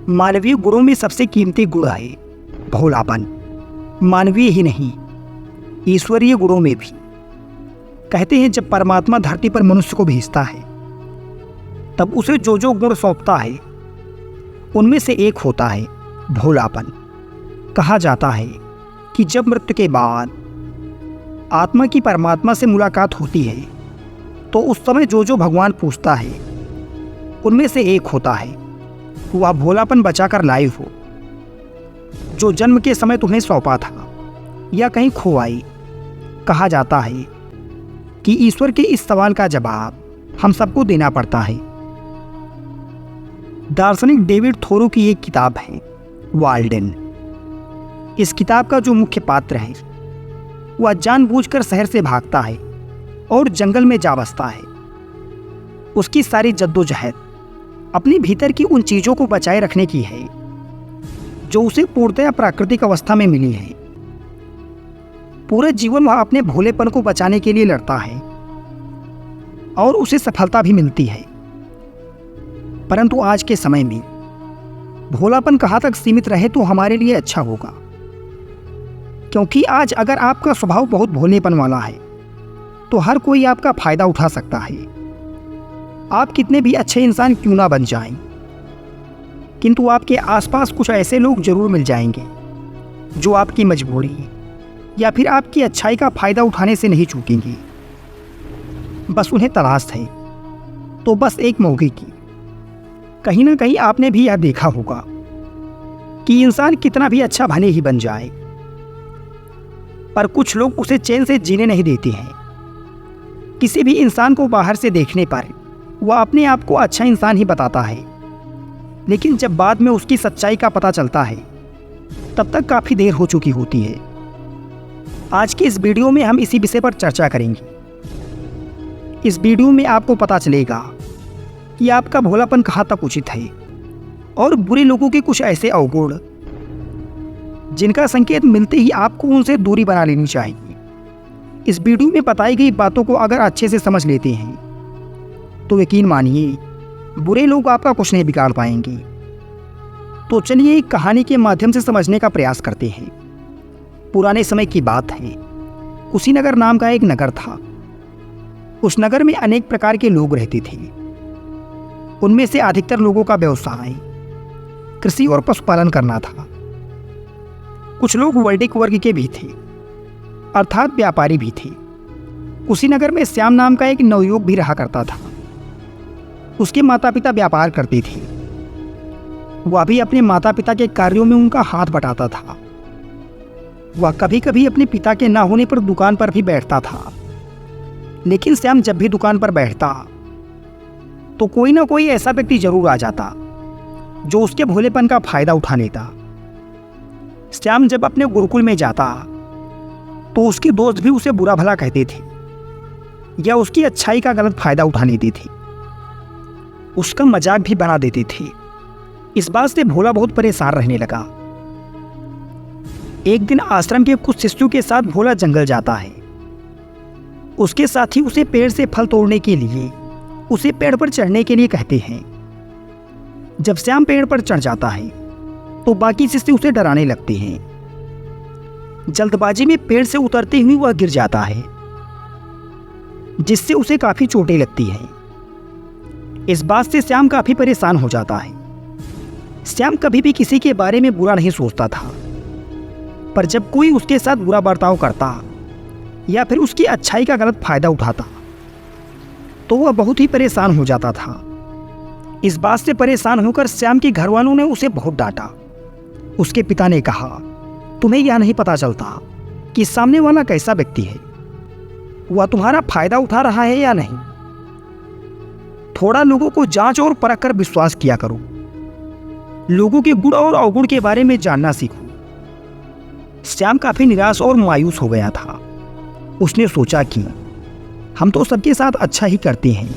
मानवीय गुणों में सबसे कीमती गुण है भोलापन। मानवीय ही नहीं, ईश्वरीय गुणों में भी। कहते हैं जब परमात्मा धरती पर मनुष्य को भेजता है तब उसे जो जो गुण सौंपता है उनमें से एक होता है भोलापन। कहा जाता है कि जब मृत्यु के बाद आत्मा की परमात्मा से मुलाकात होती है तो उस समय जो जो भगवान पूछता है उनमें से एक होता है वह भोलापन बचाकर लाए हो जो जन्म के समय तुम्हें सौंपा था या कहीं खो आई। कहा जाता है कि ईश्वर के इस सवाल का जवाब हम सबको देना पड़ता है। दार्शनिक डेविड थोरो की एक किताब है वाल्डेन। इस किताब का जो मुख्य पात्र है वह जानबूझकर शहर से भागता है और जंगल में जा बसता है। उसकी सारी जद्दोजहद अपने भीतर की उन चीज़ों को बचाए रखने की है जो उसे पूर्णतया प्राकृतिक अवस्था में मिली है। पूरे जीवन वह अपने भोलेपन को बचाने के लिए लड़ता है और उसे सफलता भी मिलती है। परंतु आज के समय में भोलापन कहाँ तक सीमित रहे तो हमारे लिए अच्छा होगा, क्योंकि आज अगर आपका स्वभाव बहुत भोलेपन वाला है तो हर कोई आपका फायदा उठा सकता है। आप कितने भी अच्छे इंसान क्यों ना बन जाएं, किंतु आपके आसपास कुछ ऐसे लोग जरूर मिल जाएंगे जो आपकी मजबूरी या फिर आपकी अच्छाई का फायदा उठाने से नहीं चूकेंगे। बस उन्हें तलाश है तो बस एक मौके की। कहीं ना कहीं आपने भी यह देखा होगा कि इंसान कितना भी अच्छा भले ही बन जाए पर कुछ लोग उसे चैन से जीने नहीं देते हैं। किसी भी इंसान को बाहर से देखने पर वह अपने आप को अच्छा इंसान ही बताता है, लेकिन जब बाद में उसकी सच्चाई का पता चलता है तब तक काफ़ी देर हो चुकी होती है। आज की इस वीडियो में हम इसी विषय पर चर्चा करेंगे। इस वीडियो में आपको पता चलेगा कि आपका भोलापन कहाँ तक उचित है और बुरे लोगों के कुछ ऐसे अवगुण जिनका संकेत मिलते ही आपको उनसे दूरी बना लेनी चाहिए। इस वीडियो में बताई गई बातों को अगर अच्छे से समझ लेते हैं तो यकीन मानिए बुरे लोग आपका कुछ नहीं बिगाड़ पाएंगे। तो चलिए एक कहानी के माध्यम से समझने का प्रयास करते हैं। पुराने समय की बात है, कुशीनगर नाम का एक नगर था। उस नगर में अनेक प्रकार के लोग रहते थे। उनमें से अधिकतर लोगों का व्यवसाय कृषि और पशुपालन करना था। कुछ लोग वैदिक वर्ग के भी थे, अर्थात व्यापारी भी थे। कुशीनगर में श्याम नाम का एक नवयुवक भी रहा करता था। उसके माता पिता व्यापार करते थे। वह भी अपने माता पिता के कार्यों में उनका हाथ बटाता था। वह कभी कभी अपने पिता के ना होने पर दुकान पर भी बैठता था, लेकिन श्याम जब भी दुकान पर बैठता तो कोई ना कोई ऐसा व्यक्ति जरूर आ जाता जो उसके भोलेपन का फायदा उठा लेता। श्याम जब अपने गुरुकुल में जाता तो उसके दोस्त भी उसे बुरा भला कहते थे या उसकी अच्छाई का गलत फायदा उठा लेते थे, उसका मजाक भी बना देते थे। इस बात से भोला बहुत परेशान रहने लगा। एक दिन आश्रम के कुछ शिष्यों के साथ भोला जंगल जाता है। उसके साथी उसे पेड़ से फल तोड़ने के लिए उसे पेड़ पर चढ़ने के लिए कहते हैं। जब श्याम पेड़ पर चढ़ जाता है तो बाकी शिष्य उसे डराने लगते हैं। जल्दबाजी में पेड़ से उतरते हुए वह गिर जाता है, जिससे उसे काफी चोटें लगती हैं। इस बात से श्याम काफी परेशान हो जाता है। श्याम कभी भी किसी के बारे में बुरा नहीं सोचता था, पर जब कोई उसके साथ बुरा बर्ताव करता या फिर उसकी अच्छाई का गलत फायदा उठाता तो वह बहुत ही परेशान हो जाता था। इस बात से परेशान होकर श्याम के घर वालों ने उसे बहुत डांटा। उसके पिता ने कहा, तुम्हें यह नहीं पता चलता कि सामने वाला कैसा व्यक्ति है, वह तुम्हारा फायदा उठा रहा है या नहीं। थोड़ा लोगों को जांच और परख कर विश्वास किया करो। लोगों के गुण और अवगुण के बारे में जानना सीखो। श्याम काफी निराश और मायूस हो गया था। उसने सोचा कि हम तो सबके साथ अच्छा ही करते हैं,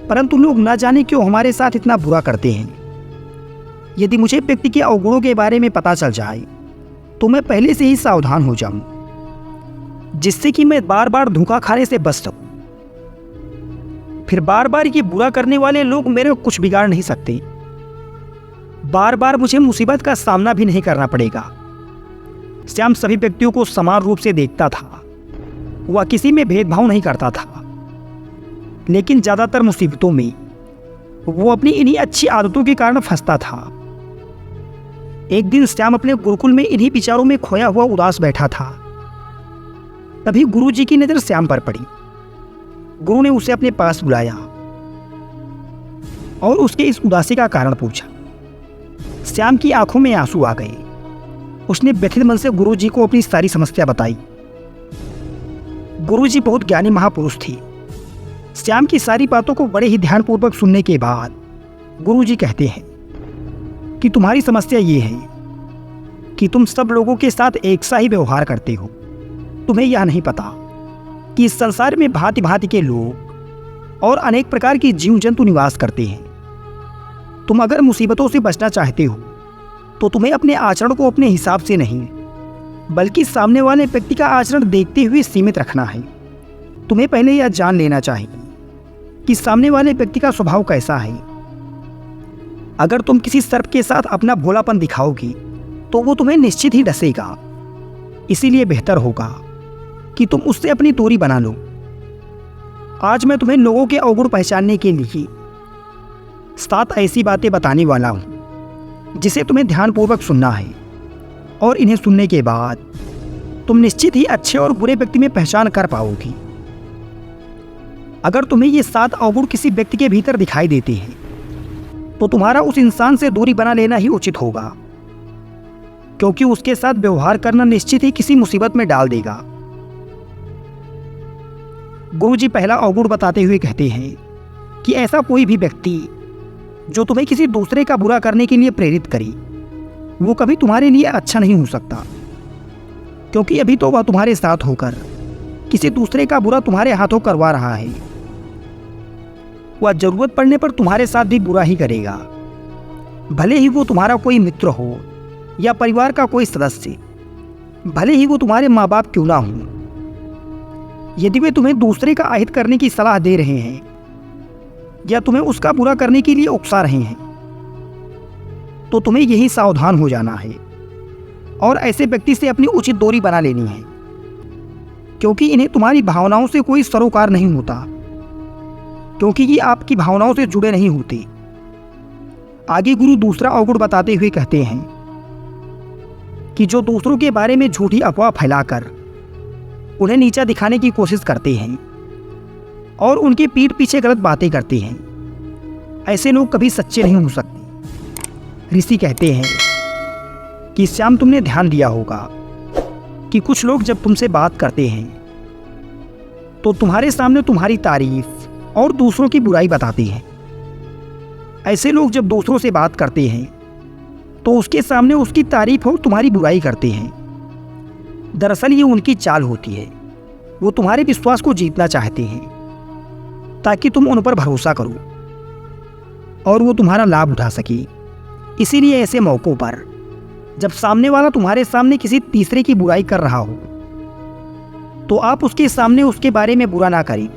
परंतु लोग ना जाने क्यों हमारे साथ इतना बुरा करते हैं। यदि मुझे व्यक्ति के अवगुणों के बारे में पता चल जाए तो मैं पहले से ही सावधान हो जाऊं, जिससे कि मैं बार बार धोखा खाने से बच सकूं। फिर बार बार ये बुरा करने वाले लोग मेरे को कुछ बिगाड़ नहीं सकते। बार बार मुझे मुसीबत का सामना भी नहीं करना पड़ेगा। श्याम सभी व्यक्तियों को समान रूप से देखता था। वह किसी में भेदभाव नहीं करता था, लेकिन ज़्यादातर मुसीबतों में वो अपनी इन्हीं अच्छी आदतों के कारण फंसता था। एक दिन श्याम अपने गुरुकुल में इन्हीं विचारों में खोया हुआ उदास बैठा था। तभी गुरु जी की नज़र श्याम पर पड़ी। गुरु ने उसे अपने पास बुलाया और उसके इस उदासी का कारण पूछा। श्याम की आंखों में आंसू आ गए। उसने व्यथित मन से गुरु जी को अपनी सारी समस्या बताई। गुरु जी बहुत ज्ञानी महापुरुष थे। श्याम की सारी बातों को बड़े ही ध्यानपूर्वक सुनने के बाद गुरु जी कहते हैं कि तुम्हारी समस्या ये है कि तुम सब लोगों के साथ एक सा ही व्यवहार करते हो। तुम्हें यह नहीं पता कि इस संसार में भांति भांति के लोग और अनेक प्रकार के जीव जंतु निवास करते हैं। तुम अगर मुसीबतों से बचना चाहते हो तो तुम्हें अपने आचरण को अपने हिसाब से नहीं, बल्कि सामने वाले व्यक्ति का आचरण देखते हुए सीमित रखना है। तुम्हें पहले यह जान लेना चाहिए कि सामने वाले व्यक्ति का स्वभाव कैसा है। अगर तुम किसी सर्प के साथ अपना भोलापन दिखाओगी तो वो तुम्हें निश्चित ही डसेगा। इसीलिए बेहतर होगा कि तुम उससे अपनी दूरी बना लो। आज मैं तुम्हें लोगों के अवगुण पहचानने के लिए 7 ऐसी बातें बताने वाला हूं जिसे तुम्हें ध्यानपूर्वक सुनना है, और इन्हें सुनने के बाद तुम निश्चित ही अच्छे और बुरे व्यक्ति में पहचान कर पाओगी। अगर तुम्हें ये 7 अवगुण किसी व्यक्ति के भीतर दिखाई देते हैं तो तुम्हारा उस इंसान से दूरी बना लेना ही उचित होगा, क्योंकि उसके साथ व्यवहार करना निश्चित ही किसी मुसीबत में डाल देगा। गुरुजी पहला अवगुण बताते हुए कहते हैं कि ऐसा कोई भी व्यक्ति जो तुम्हें किसी दूसरे का बुरा करने के लिए प्रेरित करे, वो कभी तुम्हारे लिए अच्छा नहीं हो सकता, क्योंकि अभी तो वह तुम्हारे साथ होकर किसी दूसरे का बुरा तुम्हारे हाथों करवा रहा है। वह जरूरत पड़ने पर तुम्हारे साथ भी बुरा ही करेगा, भले ही वो तुम्हारा कोई मित्र हो या परिवार का कोई सदस्य, भले ही वो तुम्हारे माँ बाप क्यों ना हो। यदि वे तुम्हें दूसरे का अहित करने की सलाह दे रहे हैं या तुम्हें उसका बुरा करने के लिए उकसा रहे हैं, तो तुम्हें यही सावधान हो जाना है और ऐसे व्यक्ति से अपनी उचित दूरी बना लेनी है, क्योंकि इन्हें तुम्हारी भावनाओं से कोई सरोकार नहीं होता, क्योंकि ये आपकी भावनाओं से जुड़े नहीं होते। आगे गुरु दूसरा अवगुण बताते हुए कहते हैं कि जो दूसरों के बारे में झूठी अफवाह फैलाकर उन्हें नीचा दिखाने की कोशिश करते हैं और उनके पीठ पीछे गलत बातें करते हैं, ऐसे लोग कभी सच्चे नहीं हो सकते। ऋषि कहते हैं कि श्याम, तुमने ध्यान दिया होगा कि कुछ लोग जब तुमसे बात करते हैं तो तुम्हारे सामने तुम्हारी तारीफ और दूसरों की बुराई बताते हैं। ऐसे लोग जब दूसरों से बात करते हैं तो उसके सामने उसकी तारीफ और तुम्हारी बुराई करते हैं। दरअसल ये उनकी चाल होती है। वो तुम्हारे विश्वास को जीतना चाहते हैं ताकि तुम उन पर भरोसा करो और वो तुम्हारा लाभ उठा सके। इसीलिए ऐसे मौक़ों पर जब सामने वाला तुम्हारे सामने किसी तीसरे की बुराई कर रहा हो तो आप उसके सामने उसके बारे में बुरा ना करें,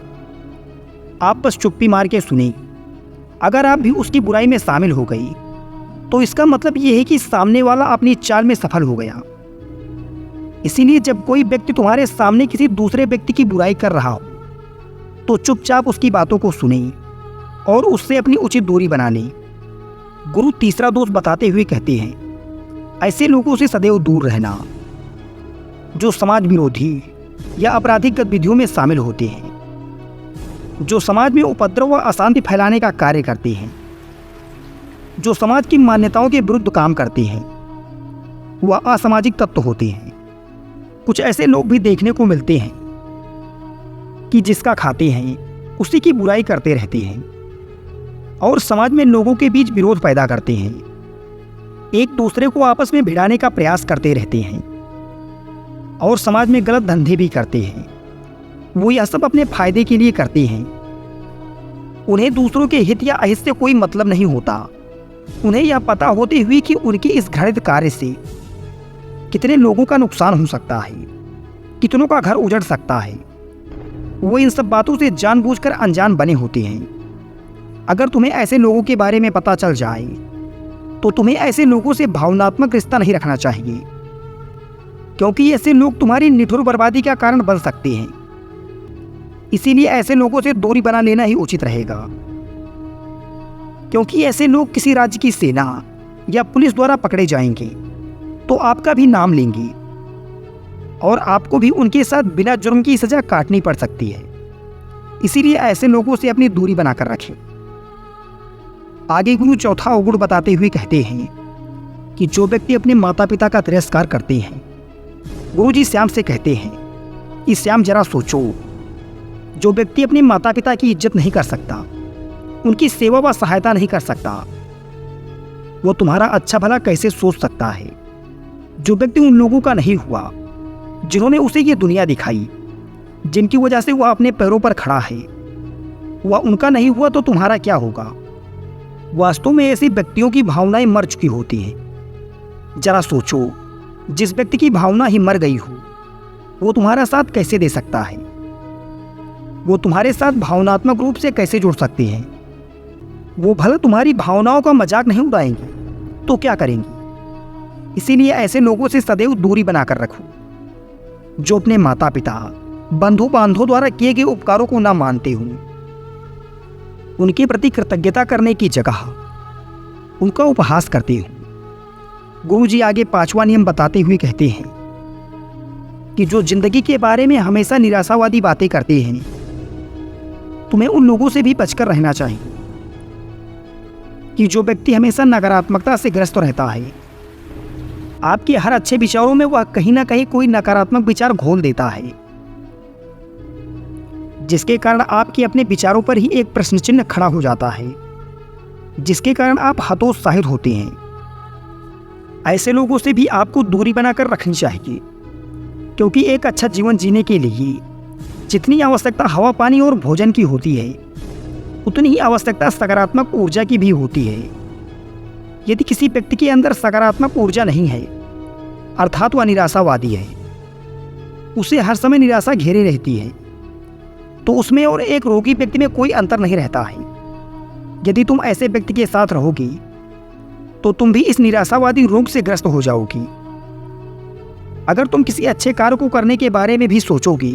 आप बस चुप्पी मार के सुने। अगर आप भी उसकी बुराई में शामिल हो गई तो इसका मतलब ये है कि सामने वाला अपनी चाल में सफल हो गया। इसीलिए जब कोई व्यक्ति तुम्हारे सामने किसी दूसरे व्यक्ति की बुराई कर रहा हो तो चुपचाप उसकी बातों को सुने और उससे अपनी उचित दूरी बना लें। गुरु तीसरा दोष बताते हुए कहते हैं, ऐसे लोगों से सदैव दूर रहना जो समाज विरोधी या आपराधिक गतिविधियों में शामिल होते हैं, जो समाज में उपद्रव व अशांति फैलाने का कार्य करते हैं, जो समाज की मान्यताओं के विरुद्ध काम करते हैं, वह असामाजिक तत्व होते हैं। कुछ ऐसे लोग भी देखने को मिलते हैं कि जिसका खाते हैं उसी की बुराई करते रहते हैं और समाज में लोगों के बीच विरोध पैदा करते हैं, एक दूसरे को आपस में भिड़ाने का प्रयास करते रहते हैं और समाज में गलत धंधे भी करते हैं। वो यह सब अपने फायदे के लिए करते हैं। उन्हें दूसरों के हित या अहित से कोई मतलब नहीं होता। उन्हें यह पता होते हुए कि उनके इस घृणित कार्य से कितने लोगों का नुकसान हो सकता है, कितनों का घर उजड़ सकता है, वो इन सब बातों से जानबूझकर अनजान बने होते हैं। अगर तुम्हें ऐसे लोगों के बारे में पता चल जाए तो तुम्हें ऐसे लोगों से भावनात्मक रिश्ता नहीं रखना चाहिए, क्योंकि ऐसे लोग तुम्हारी निठुर बर्बादी का कारण बन सकते हैं। इसीलिए ऐसे लोगों से दूरी बना लेना ही उचित रहेगा, क्योंकि ऐसे लोग किसी राज्य की सेना या पुलिस द्वारा पकड़े जाएंगे तो आपका भी नाम लेंगे और आपको भी उनके साथ बिना जुर्म की सजा काटनी पड़ सकती है। इसीलिए ऐसे लोगों से अपनी दूरी बनाकर रखें। आगे गुरु चौथा अवगुण बताते हुए कहते हैं कि जो व्यक्ति अपने माता पिता का तिरस्कार करते हैं, गुरु जी श्याम से कहते हैं कि श्याम जरा सोचो, जो व्यक्ति अपने माता पिता की इज्जत नहीं कर सकता, उनकी सेवा व सहायता नहीं कर सकता, वो तुम्हारा अच्छा भला कैसे सोच सकता है। जो व्यक्ति उन लोगों का नहीं हुआ जिन्होंने उसे ये दुनिया दिखाई, जिनकी वजह से वह अपने पैरों पर खड़ा है, वह उनका नहीं हुआ तो तुम्हारा क्या होगा। वास्तव में ऐसे व्यक्तियों की भावनाएं मर चुकी होती हैं। जरा सोचो, जिस व्यक्ति की भावना ही मर गई हो वो तुम्हारा साथ कैसे दे सकता है। वो तुम्हारे साथ भावनात्मक रूप से कैसे जुड़ सकते हैं। वो भला तुम्हारी भावनाओं का मजाक नहीं उड़ाएंगे तो क्या करेंगे। इसीलिए ऐसे लोगों से सदैव दूरी बनाकर रखो, जो अपने माता पिता, बंधु बांधवों द्वारा किए गए उपकारों को ना मानते हों। उनके प्रति कृतज्ञता करने की जगह उनका उपहास करते हों। गुरु जी आगे पांचवा नियम बताते हुए कहते हैं कि जो जिंदगी के बारे में हमेशा निराशावादी बातें करते हैं, तुम्हें उन लोगों से भी बचकर रहना चाहिए। कि जो व्यक्ति हमेशा नकारात्मकता से ग्रस्त रहता है, आपके हर अच्छे विचारों में वह कहीं ना कहीं कोई नकारात्मक विचार घोल देता है, जिसके कारण आपके अपने विचारों पर ही एक प्रश्न चिन्ह खड़ा हो जाता है, जिसके कारण आप हतोत्साहित होते हैं। ऐसे लोगों से भी आपको दूरी बनाकर रखनी चाहिए, क्योंकि एक अच्छा जीवन जीने के लिए जितनी आवश्यकता हवा पानी और भोजन की होती है, उतनी ही आवश्यकता सकारात्मक ऊर्जा की भी होती है। यदि किसी व्यक्ति के अंदर सकारात्मक ऊर्जा नहीं है, अर्थात वह निराशावादी है, उसे हर समय निराशा घेरे रहती है, तो उसमें और एक रोगी व्यक्ति में कोई अंतर नहीं रहता है। यदि तुम ऐसे व्यक्ति के साथ रहोगी तो तुम भी इस निराशावादी रोग से ग्रस्त हो जाओगी। अगर तुम किसी अच्छे कार्य को करने के बारे में भी सोचोगी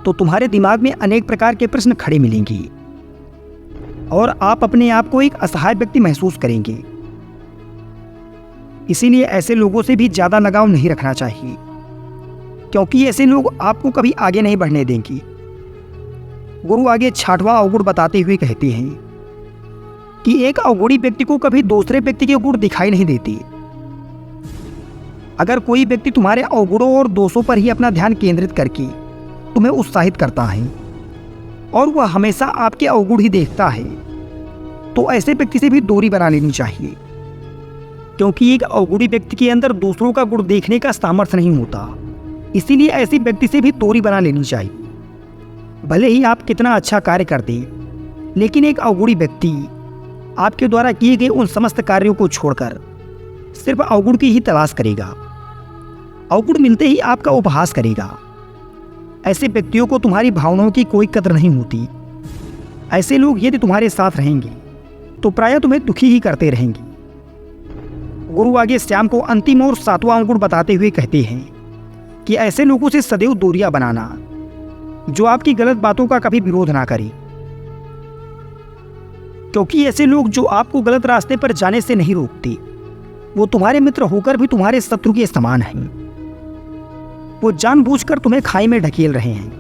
तो तुम्हारे दिमाग में अनेक प्रकार के प्रश्न खड़े मिलेंगे और आप अपने आप को एक असहाय व्यक्ति महसूस करेंगे। इसीलिए ऐसे लोगों से भी ज़्यादा लगाव नहीं रखना चाहिए, क्योंकि ऐसे लोग आपको कभी आगे नहीं बढ़ने देंगे। गुरु आगे छठवां अवगुण बताते हुए कहते हैं कि एक अवगुणी व्यक्ति को कभी दूसरे व्यक्ति के गुण दिखाई नहीं देते। अगर कोई व्यक्ति तुम्हारे अवगुणों और दोषों पर ही अपना ध्यान केंद्रित करके तुम्हें उत्साहित करता है और वह हमेशा आपके अवगुण ही देखता है, तो ऐसे व्यक्ति से भी दूरी बना लेनी चाहिए, क्योंकि एक अवगुणी व्यक्ति के अंदर दूसरों का गुण देखने का सामर्थ्य नहीं होता। इसीलिए ऐसे व्यक्ति से भी दूरी बना लेनी चाहिए। भले ही आप कितना अच्छा कार्य कर दें, लेकिन एक अवगुणी व्यक्ति आपके द्वारा किए गए उन समस्त कार्यों को छोड़कर सिर्फ अवगुण की ही तलाश करेगा। अवगुण मिलते ही आपका उपहास करेगा। ऐसे व्यक्तियों को तुम्हारी भावनाओं की कोई कदर नहीं होती। ऐसे लोग यदि तुम्हारे साथ रहेंगे तो प्रायः तुम्हें दुखी ही करते रहेंगे। गुरु आगे श्याम को अंतिम और सातवां अवगुण बताते हुए कहते हैं कि ऐसे लोगों से सदैव दूरियां बनाना, जो आपकी गलत बातों का कभी विरोध ना करें, क्योंकि ऐसे लोग जो आपको गलत रास्ते पर जाने से नहीं रोकते, वो तुम्हारे मित्र होकर भी तुम्हारे शत्रु के समान हैं। वो जानबूझकर तुम्हें खाई में ढकेल रहे हैं।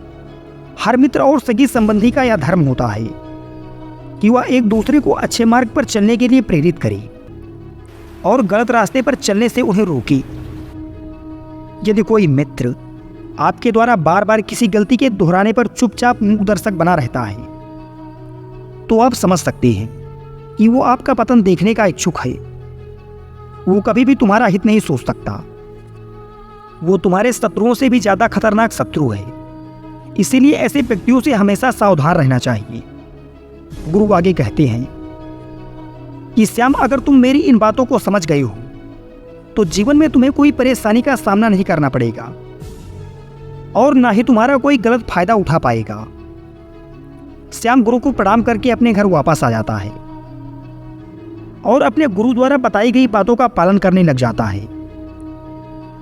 हर मित्र और सगी संबंधी का यह धर्म होता है कि वह एक दूसरे को अच्छे मार्ग पर चलने के लिए प्रेरित करे और गलत रास्ते पर चलने से उन्हें रोके। यदि कोई मित्र आपके द्वारा बार बार किसी गलती के दोहराने पर चुपचाप मूक दर्शक बना रहता है, तो आप समझ सकते हैं कि वो आपका पतन देखने का इच्छुक है। वो कभी भी तुम्हारा हित नहीं सोच सकता। वो तुम्हारे शत्रुओं से भी ज्यादा खतरनाक शत्रु है। इसीलिए ऐसे व्यक्तियों से हमेशा सावधान रहना चाहिए। गुरु आगे कहते हैं कि श्याम, अगर तुम मेरी इन बातों को समझ गए हो तो जीवन में तुम्हें कोई परेशानी का सामना नहीं करना पड़ेगा और ना ही तुम्हारा कोई गलत फायदा उठा पाएगा। श्याम गुरु को प्रणाम करके अपने घर वापस आ जाता है और अपने गुरु द्वारा बताई गई बातों का पालन करने लग जाता है।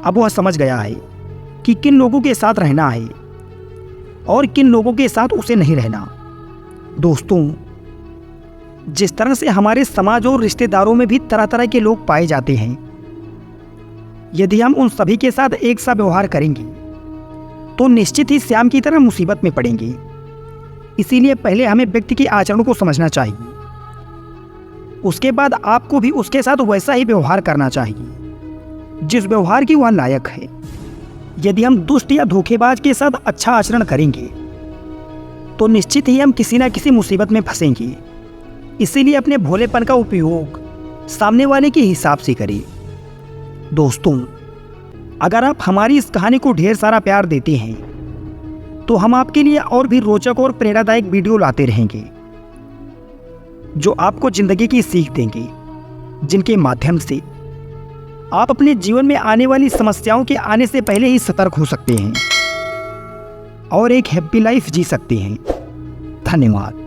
अब वह समझ गया है कि किन लोगों के साथ रहना है और किन लोगों के साथ उसे नहीं रहना। दोस्तों, जिस तरह से हमारे समाज और रिश्तेदारों में भी तरह तरह के लोग पाए जाते हैं, यदि हम उन सभी के साथ एक सा व्यवहार करेंगे तो निश्चित ही श्याम की तरह मुसीबत में पड़ेंगे। इसीलिए पहले हमें व्यक्ति के आचरण को समझना चाहिए, उसके बाद आपको भी उसके साथ वैसा ही व्यवहार करना चाहिए जिस व्यवहार की वह लायक है। यदि हम दुष्ट या धोखेबाज के साथ अच्छा आचरण करेंगे तो निश्चित ही हम किसी न किसी मुसीबत में फंसेंगे। इसीलिए अपने भोलेपन का उपयोग सामने वाले के हिसाब से करें। दोस्तों, अगर आप हमारी इस कहानी को ढेर सारा प्यार देते हैं तो हम आपके लिए और भी रोचक और प्रेरणादायक वीडियो लाते रहेंगे जो आपको जिंदगी की सीख देंगे, जिनके माध्यम से आप अपने जीवन में आने वाली समस्याओं के आने से पहले ही सतर्क हो सकते हैं और एक हैप्पी लाइफ जी सकते हैं। धन्यवाद।